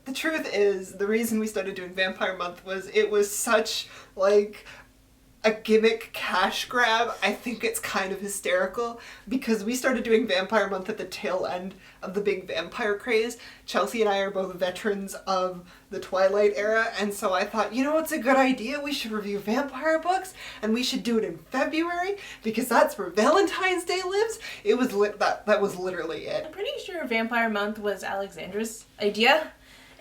the truth is, the reason we started doing Vampire Month was it was such, like, a gimmick cash grab. I think it's kind of hysterical because we started doing Vampire Month at the tail end of the big vampire craze. Chelsey and I are both veterans of the Twilight era, and so I thought, you know what's a good idea? We should review vampire books, and we should do it in February because that's where Valentine's Day lives. It was that was literally it. I'm pretty sure Vampire Month was Alexandra's idea,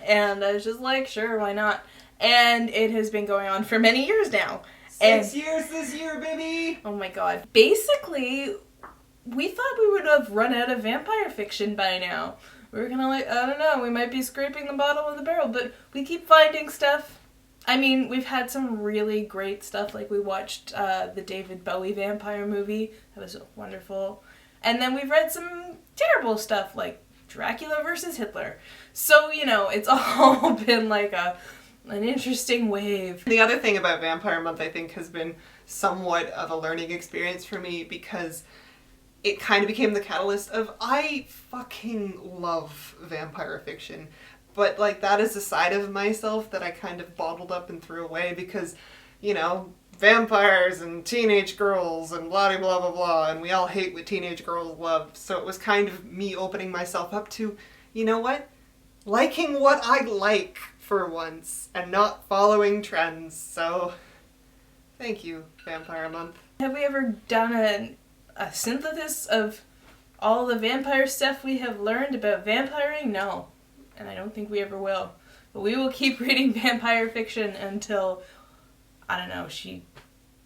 and I was just like, sure, why not? And it has been going on for many years now. 6 years this year, baby! Oh my god. Basically, we thought we would have run out of vampire fiction by now. We were kind of like, I don't know, we might be scraping the bottom of the barrel, but we keep finding stuff. I mean, we've had some really great stuff, like we watched the David Bowie vampire movie. That was wonderful. And then we've read some terrible stuff, like Dracula versus Hitler. So, you know, it's all been like an interesting wave. The other thing about Vampire Month, I think, has been somewhat of a learning experience for me because it kind of became the catalyst of I fucking love vampire fiction. But, like, that is a side of myself that I kind of bottled up and threw away because, you know, vampires and teenage girls and blah blah blah blah, and we all hate what teenage girls love. So it was kind of me opening myself up to, you know what? Liking what I like for once and not following trends. So thank you, Vampire Month. Have we ever done a synthesis of all the vampire stuff we have learned about vampiring? No. And I don't think we ever will. But we will keep reading vampire fiction until, I don't know, she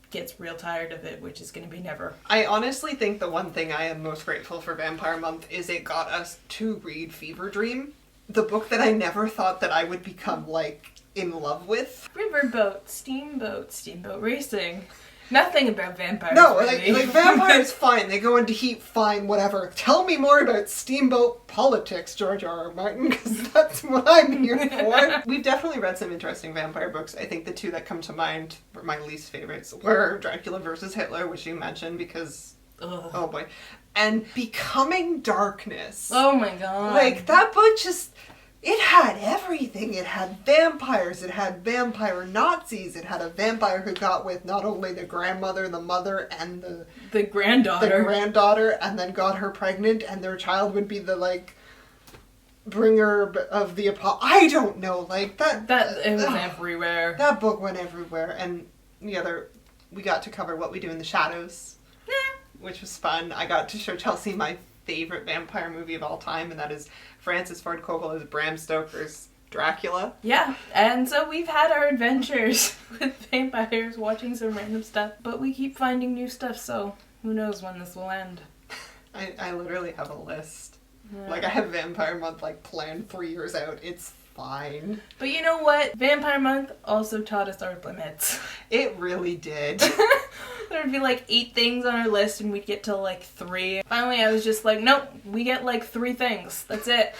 gets real tired of it, which is going to be never. I honestly think the one thing I am most grateful for Vampire Month is it got us to read Fever Dream, the book that I never thought that I would become, like, in love with. Riverboat, steamboat racing. Nothing about vampires. No, really. like vampires, fine. They go into heat, fine, whatever. Tell me more about steamboat politics, George R.R. Martin, because that's what I'm here for. We've definitely read some interesting vampire books. I think the two that come to mind were my least favorites were Dracula versus Hitler, which you mentioned because... Ugh. Oh boy. And Becoming Darkness. Oh my god. Like, that book just... It had everything. It had vampires. It had vampire Nazis. It had a vampire who got with not only the grandmother, the mother, and the granddaughter, and then got her pregnant, and their child would be the, like, bringer of the I don't know, like, that... It was everywhere. That book went everywhere, and we got to cover What We Do in the Shadows, which was fun. I got to show Chelsey my favorite vampire movie of all time, and that is Francis Ford Coppola's Bram Stoker's Dracula. Yeah, and so we've had our adventures with vampires, watching some random stuff, but we keep finding new stuff, so who knows when this will end. I literally have a list. Yeah. Like, I have Vampire Month, like, planned 3 years out. It's fine. But you know what? Vampire Month also taught us our limits. It really did. There'd be like 8 things on our list and we'd get to like 3. Finally I was just like, nope, we get like 3 things. That's it.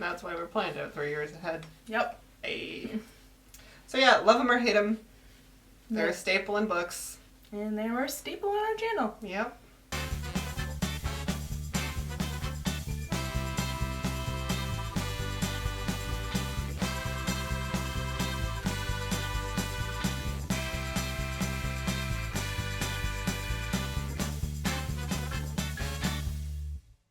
That's why we're planned out 3 years ahead. Yep. Hey. So yeah, love them or hate them. They're a staple in books. And they were a staple on our channel. Yep.